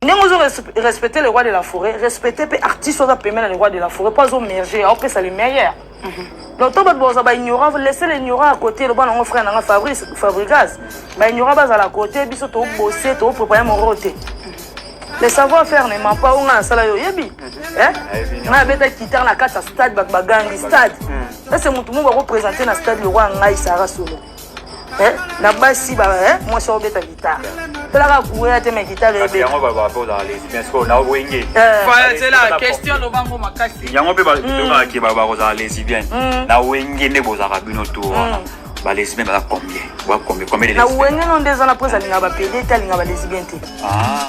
Nous respecter le roi de la forêt, respecter les artistes qui permettent le roi de la forêt, pas au merger, après c'est le meilleur. Donc, tout le monde va ignorer, laisser l'ignorant à côté, le bon frère n'a Fabrice, Fabricaz. Ignorer à la côté, biso to bosser, to préparer mon roté. Le savoir-faire ne ment pas, on a un salaire yebi. On a bête qui tient la carte à stade, bagangi stade. Là, c'est mon tout le monde va représenter dans le stade le roi Ngaï Sarah Solo. Na basi ba moi je suis bête guitare. Là courir te mes guitare et bien on va voir pour les bien sûr na wenge. C'est la question le bango makasi. Yango pe ba to ki ba za lesbienne. Na wenge ne bozaka bino to. Ba lesbienne ba combien de lesbiennes. Na wenge non des ans après ça linga ba PD ta linga ba lesbienne te. Ah.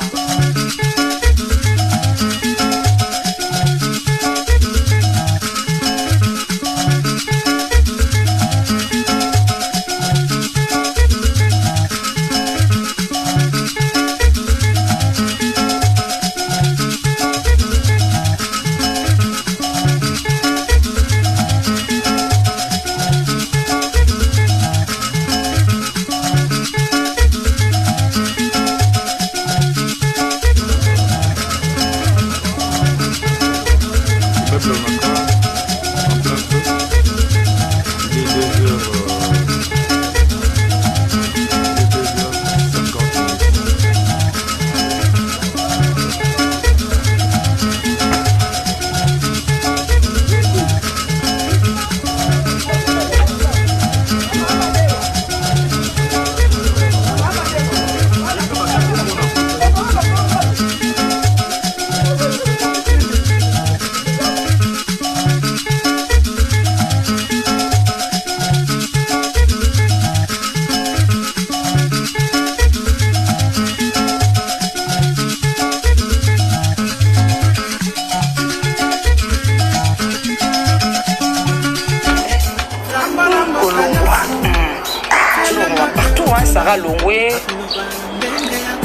Sarah Longwe.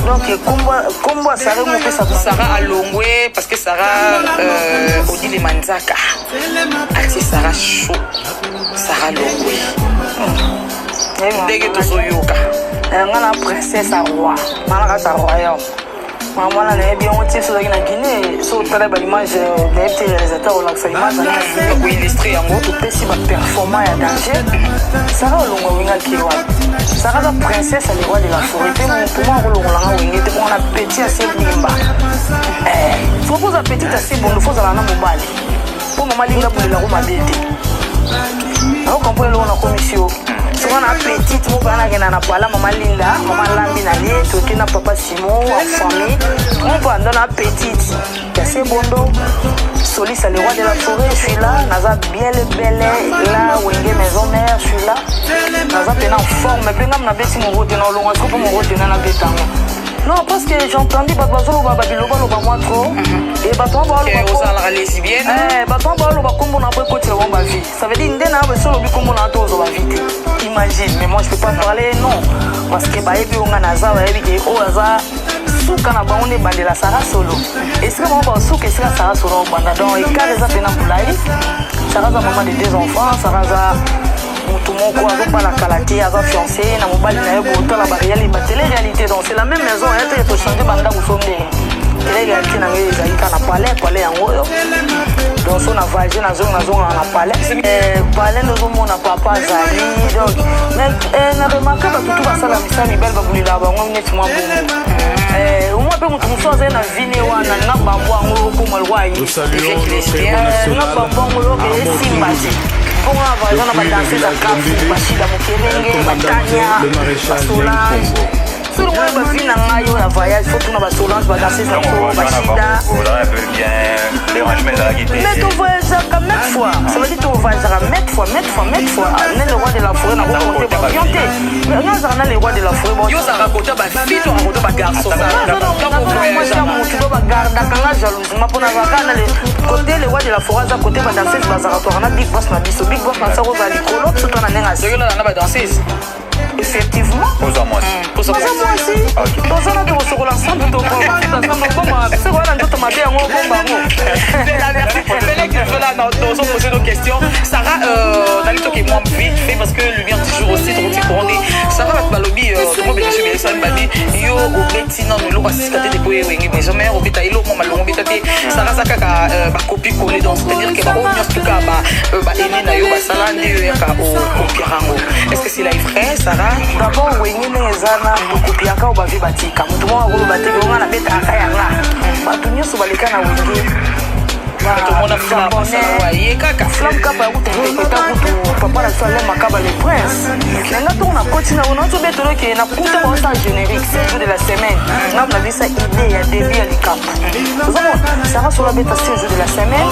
Donc, comment Sarah Mouké Sarah à Longwe, parce que Sarah Odile Manzaka. C'est Sarah Chou. Sarah Longwe. Dès que tu es yoka. On a la princesse à roi. On a la royaume. Maman, on a bien un type sur la Guinée. Sur le travail d'image, des petits réalisateurs, on a fait l'image. On a illustré en gros, tout petit, performant et danger. Sarah Longwe, Sarah la princesse, elle est roi de la forêt. Pour moi, on a petit assez bimba. Il faut poser petit assez bon, il faut aller dans le pour maman, il y a la roue on comprend le commission. Si on a petite, on va aller dans la poêle, maman Linda, maman Lambina, tout qui n'a papa Simon, famille. On va dans la petite. C'est bon dos. Solis, c'est le roi de la forêt, je suis là. Naza bien le bel là, Wenge maison mère, je suis là. Naza bien en forme, mais bien on a baissé mon route dans l'eau, est-ce que pour mon route dans la bétang? Non, parce que j'ai entendu Batouazolo Babilo Baloba moi trop. Et Batouazolo Baloba lesbienne. Batouazolo Baloba comme on a pris côté de ma vie. Ça veut dire que nous avons solo comme on a tous la vie. Imagine, mais moi je peux pas parler, non. Parce que Baébi on a Naza, Baébi oh Naza. Souka na baone bandela Sarah Solo. Est-ce que mon ba souka est-ce que Sarah Solo banda donc et quand les appels en poulaille. Sarah a maman de deux enfants, Sarah a tout mon quoi pas la qualité à fiancé na mobile na yebo to la barrière li batele réalité donc c'est la même maison hein tu peux changer banda vous sommes des réalité na ngezi zaika na palais yango donc on a voyagé na zone na palais palais nous mon papa zali donc mais na remarqué ba tout ba sala misani belle ba bulila ba ngom net moi bon moi pe mutu muso na vine wana na bambo ngo ko malwai na bambo ngo ke simbaji. On va aller dans la danse à Kafu, Bachida Mokelenge, Batania, Solange. Tout le monde va venir dans la voyage, il faut que nous va Solange, va danser à Bachida. Voilà un peu bien, les rangements de la guitare. Mais tu voyages à mettre fois. Ça veut dire que tu voyages à mettre fois. On est le roi de la forêt, on a raconté ma fianté. Mais on a le roi de la forêt. Yo, ça raconte ma fille, on raconte ma garçon. Moi, je suis un mouton, je vais garder la jalousie. Je vais côté le roi de la forêt, à côté de la danseuse, on a Big Boss, Big Boss, on a Rosa Licolo, tout on a un c'est que là, on a danseuse. Effectivement. Pour ça, moi aussi. Pour ça, moi aussi. Dans un autre, on se relance ensemble. C'est quoi, on m'a dit, on va merci. Fallait que je là dans poser nos questions. Sarah, dans les moi vite fait parce que lumière toujours aussi trop pour on dit Sarah va balobi moi bien sûr mais ça me dit yo obeti non le roi sikate de boye wengi mais jamais obeta ilo mo malongo betate ça rasa kaka ba copie coller donc c'est-à-dire que ba onyo stuka ba ene na yo ba salandi yo yaka au pirango est-ce que c'est la vrai Sarah d'abord wengi nezana copie aka ba vi batika mutu mo akolo bateka nga na beta aka yanga batu nyoso baleka na wengi tout le monde a fait la flamme kapa kutu interpréta kutu papa na sala makaba les princes nanga to na continue on to betolo ke na kuta ko sa générique c'est jour de la semaine ngam na bisa idée ya début ya likampo zomo ça va sur la bêta c'est jour de la semaine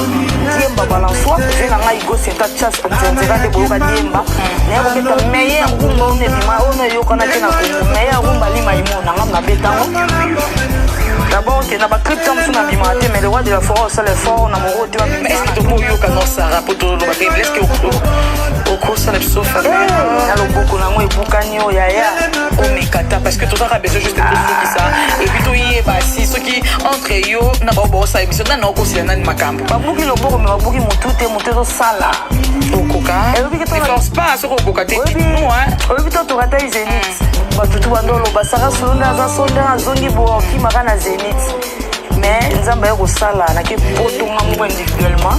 diemba balançois je na ngai go c'est ta chasse nzenzera de boka diemba na ko beta meilleur rumba on ebima on yo kana tena ko meilleur rumba lima imona ngam na beta d'abord que na ba crypto msuna bima te mais le roi de la forêt ça le fort na moro tu mais est-ce que tu peux yo kana Sarah pour tout le monde est-ce que au cours ça la sofa na lo boko na moi bukani o yaya o mekata parce que tout ça a besoin juste de tout ça et puis tout y est bah si ce qui entre yo na ba bo ça émission na ko si na makambo ba buki lo boko mais ba buki mutu to sala okoka ne force pas ce okoka te non hein obi to to rata zenith ba tutu bandolo ba sara sonda za sonda zongi bo ki makana zenith mais nzamba ya ko sala na ke poto ngamu individuellement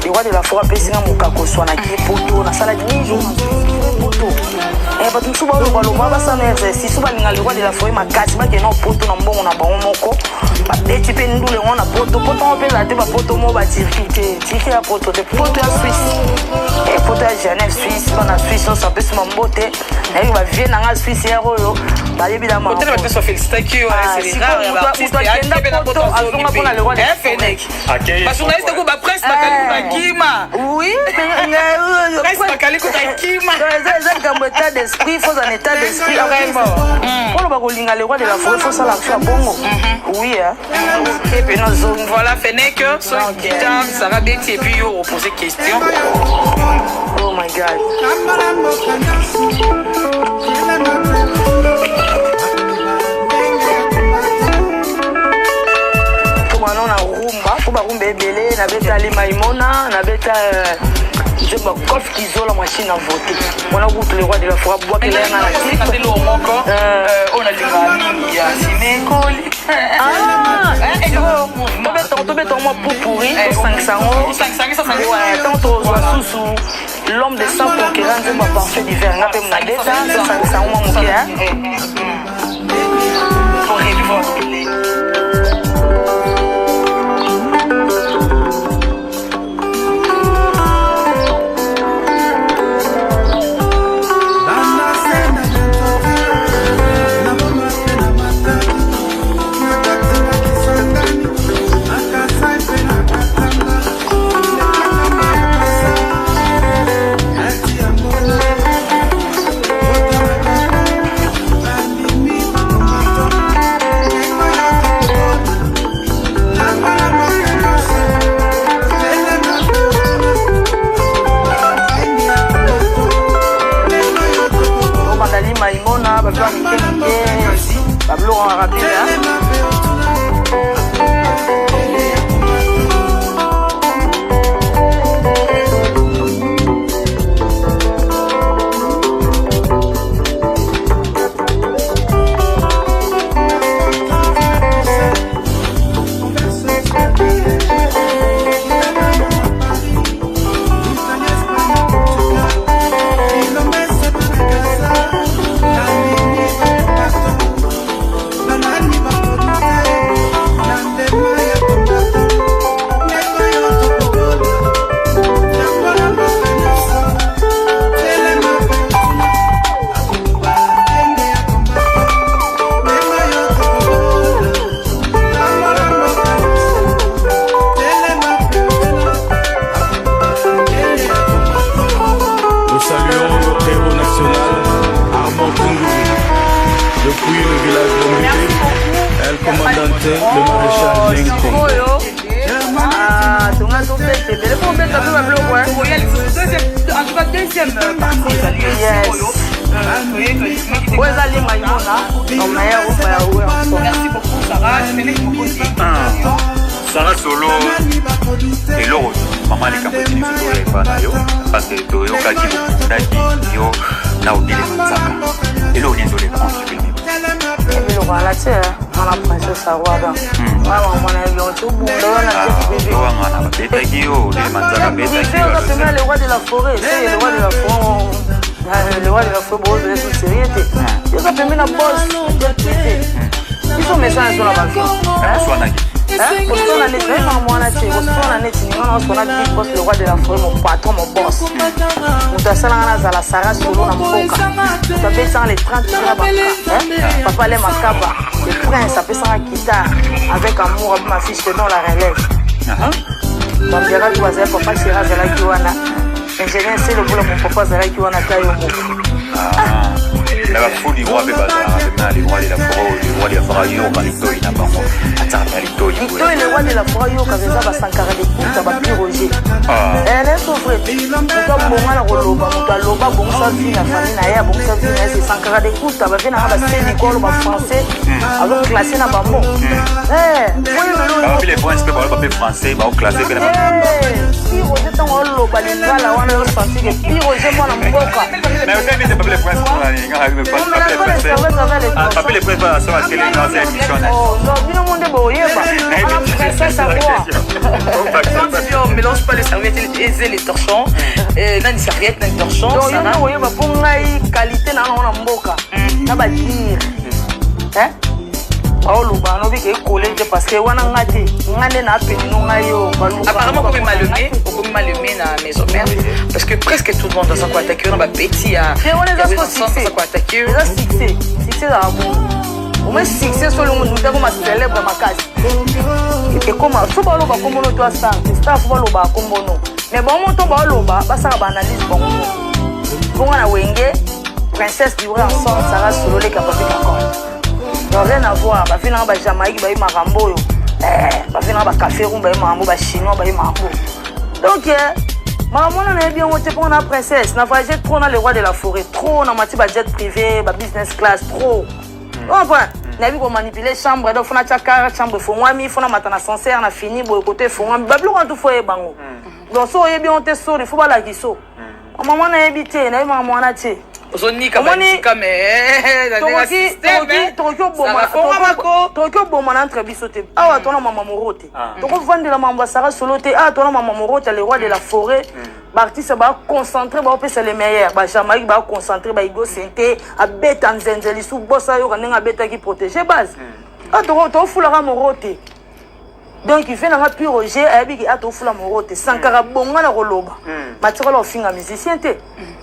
le roi de la forêt pesinga mukako swana ki poto na sala ni jour poto ba tutu ba lo ba sa na exercice so ba linga le roi de la forêt makasi ba ke no poto na mbongo na bango moko ba beti pe ndule ngona poto pe la te ba poto mo ba tirike ya poto de poto ya Suisse et poto ya Genève Suisse ba na Suisse on s'appelle mambote na ba vie na nga Suisse ya royo ba yebi da ma poto ba te so féliciter qui c'est rare ba artiste ya poto azonga pona le roi de la forêt ba journaliste ko ba presse ba Kima oui presse ba kaliko ta Kima ça comme état d'esprit faut un état d'esprit pour ba kolinga le roi de la forêt faut ça l'action bongo oui et puis nous voilà Fennec so guitare Sarah Betty et puis yo poser question oh my god comment on a rumba pour ba rumba belé na beta lima imona na beta je me golf qui la machine à voter. On a goûté le roi de la forêt bois que là na la clip. C'est le moko. On a dit ya simekoli. To beto moi pour pourri 500 euros. 500 ça ouais, tant to sous l'homme de sang conquérant c'est pas parfait d'hiver na pe na beta 500 euros mon cœur. Pour revivre. Pablo en rapide Sarah Solo et l'autre maman les campagnes ne pas na yo parce que to yo kaki yo na odile manzaka et l'autre désolé on Le roi là, tu sais, on a princesse à roi dans. Vraiment, mon avis, on tout bon, là, on a dit le roi de la forêt, c'est le roi de la forêt. Le roi de la forêt, bon, c'est tout sérieux. Ils ont fait une bosse. Ils sont messages sur la base. Pour ça, on a nettoyé ma moine, on a nettoyé, on a dit boss, le roi de la forêt, mon patron, mon boss. On a salé à la Sarah solo dans mon boca. On a fait ça les 30 papa les macaba. Le prince, ça fait ça la guitare. Avec amour, avec ma fille, je te donne la relève. Donc, je vais dire, papa, c'est la Kiwana. Ingénieur, c'est le boulot, mon papa, c'est la Kiwana Kayomo. La foule du roi, les rois de la forêt, les rois de la forêt, ils ont pas Lito, il n'a pas moi. Attends, Lito, il Lito est le roi de la forêt, il y a Sankara de Kouta, Bapi Roger. Elle est souffrée. Nous sommes bon à la Roloba, nous sommes Loba, bon sa vie, la famille, Naya, bon sa vie, c'est Sankara de Kouta, Bapi Nara, c'est l'école, le français, avec classé dans Bambo. Les points, c'est pas le papier français, ils vont classer. Si Roger, tant on Loba, les gars, là, on a senti que Pi Roger, moi, la Mboka. Mais vous savez, c'est pas les points, Papier les princes, la soeur, c'est les émissions. Oh, non, bien au monde, bon, yéba. Princesse à roi. On mélange pas les serviettes et les torchons. Dans les serviettes, dans les torchons. Donc, il y a pour qualité dans la mboka. Ça va dire. Hein? Oh, le bano qui est collé parce que on a ngate. Ngane na peine non ayo. Apparemment, on peut m'allumer dans la maison mère. Parce que presque tout le monde dans sa quoi attaquer. On va petit à. On les a attaquer. On a fixé. Fixé dans la boue. On m'a fixé sur le monde. Nous avons ma célèbre ma case. Et comment? Tout le monde va comme on doit ça. C'est ça, faut le bas comme on. Mais bon, on tombe au bas. Bah ça va analyse bon. Bon, on a wenge. Princesse du roi ensemble. Ça va solo les capables d'accord. Rien à voir, bah finalement bah Jamaïque bah Marambo yo, bah finalement bah café room bah Marambo bah chinois bah Marambo. Donc maman on a bien monté pour la princesse, n'a pas jet trop dans le roi de la forêt, trop dans matière bah jet privé, bah business class trop. Enfin, n'a vu pour manipuler chambre, donc faut na chaka chambre faut moi mi faut na matana ascenseur na fini boy côté faut moi bah bloquant tout faut bango. Donc so bien on te sort, il faut pas la giso. Maman on a habité, n'a maman on a té. Ozonika banika mais Tokyo bomana entre bisote. Ah tona mama morote. Toko vandela mamba Sarah solote. Ah tona mama morote le roi de la forêt. L'artiste va concentrer ba opesa les meilleurs. Ba Jamaïque va concentrer ba Igo Sente a beta nzenzeli sou bossa yo kanenga beta qui protéger base. Ah to fulaka morote. Donc il fait na Pi Roger abi ki ato fula morote. Sankara bonga na roloba. Matiko lo finga musicien te.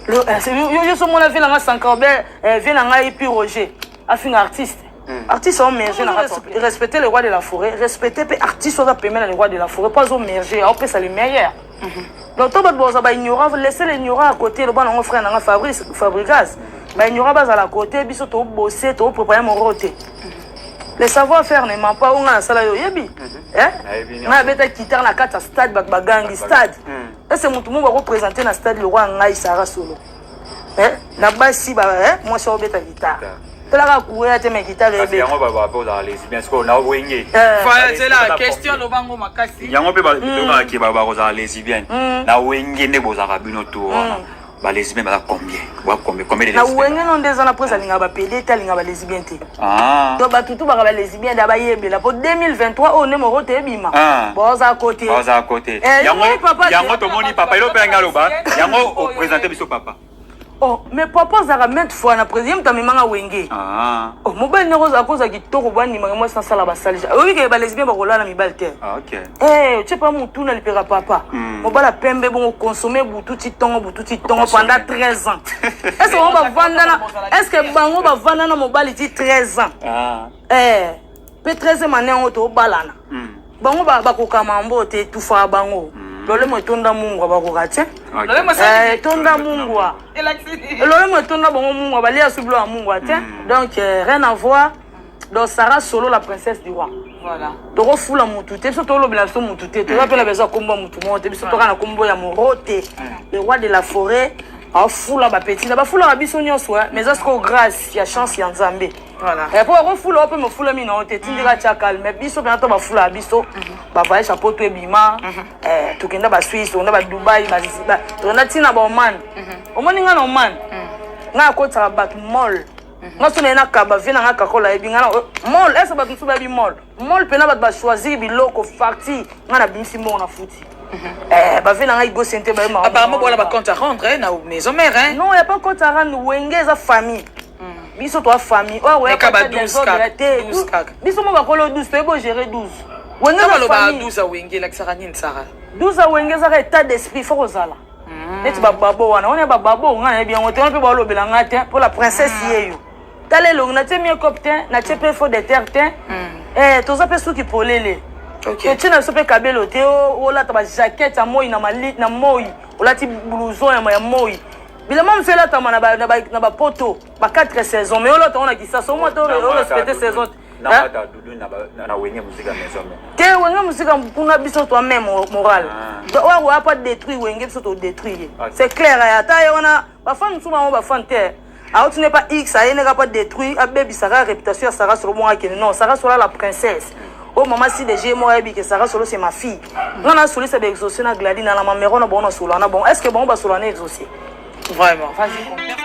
Je suis mon avis dans Sankara vient dans Pi Roger a finga artiste. Artiste ont mergé respecter le roi de la forêt, respecter les artistes ont permis le roi de la forêt pas au merger, après ça les meilleurs. Donc tout le monde va ignorer, laisser l'ignorant à côté le bon on frère dans Fabrigas. Bah ignorer bas à la côté, biso to bosser, to préparer mon roté. Le savoir-faire ne ment pas, on a ça là yebi. On a bêta quitter la carte stade bagangi stade. Et c'est mon tout monde va représenter dans stade le roi Ngai Sarah solo. Na basi ba moi ça bêta guitare. Tela courir te mes guitare et bien on va voir les bien ce qu'on a wengé. C'est la question le bango makasi. Yango pe ba donc qui va voir les lesbiennes. Na wengé ne bozaka bino to. Ba lesbiennes ba combien? Combien de lesbiennes? Na wengé non des ans après ça linga ba pédé talinga ba lesbiennes te. Donc ba tout ba lesbiennes da ba yebela pour 2023 on numéro te bima. Boza à côté. Yango to moni papa ilo pe ngaloba. Yango présenter biso papa. Oh, mais papa zara maintes fois na président ta mimanga wenge. Oh, mobile ne roza cause ki toko bani moi sans sala ba salija. Oui que ba lesbien ba kolana mibal te. OK. Tu sais pas mon tout na lipera papa. Mobile la pembe bon consommer butu ti tongo pendant 13 ans. Est-ce que on va vendre est-ce que bango va vendre na mobile ti 13 ans? Pe 13 mané on to balana. Bango ba kokama mbote tout fa bango. Lole mo tonda mungu abako tie. Tonda mungu. Lole mo tonda bongo mungu abali asublo a mungu tie. Donc rien à voir. Donc Sarah solo la princesse du roi. Voilà. Toko fula mutu te so to lobela so mutu te. To appelle besoin kombo mutu mo te biso to kana kombo ya morote. Le roi de la forêt a fula ba petit. Na ba fula ba biso nyonso mais ça c'est grâce ya chance ya Nzambe. Voilà. Et pour refouler, on peut me fouler mi non, te tindira tchakal, mais biso bientôt ba fouler biso, ba voyage chapeau to bima, to kenda ba Suisse, on ba Dubaï, ba Ziba, on a tina ba Oman. Oman nga na Oman. Nga ko ta ba mall. nga so na kaba vina nga kakola ebi nga mol esa ba tsuba bi mol pena ba choisir biloko facti nga na bimisi mo na futi ba vina nga igo sente ba ma apparemment voilà ba compte à rendre na maison mère hein non y a pas compte à rendre wenge za famille biso to famille ouais kaba 12 kaka biso mo ba kolo 12 to ebo gérer 12 wenge za za famille 12 a wenge la kisaka nini sara 12 a wenge za état d'esprit faut kozala neti ba babo wana on est ba babo nga na bien on te on peut ba lobela nga te pour la princesse yeyo tale long na te mi coptin na te pe fo de terre toza pe suki polele OK tu na so pe kabelo te o la ta ba jaquette ya moi na malit na moi o la ti blouson ya moi bila mam fela ta na ba poto ba 4 saisons mais o la ta on a ki ça so mo to o respecter saison na ba dudu na wenge musique maison te wenge musique kuna biso to même moral o wa pas détruire wenge biso to détruire c'est clair ya ta yona ba fan souvent ba fan te alors tu n'es pas X, ça n'est pas détruit. A baby Sarah réputation Sarah sur moi qui non Sarah sera la princesse. Oh maman si déjà moi et que Sarah solo c'est ma fille. On a solo c'est exaucé na Gladys na la maman on a bon solo on a bon. Est-ce que bon va solo on est exaucé? Vraiment. Vas-y.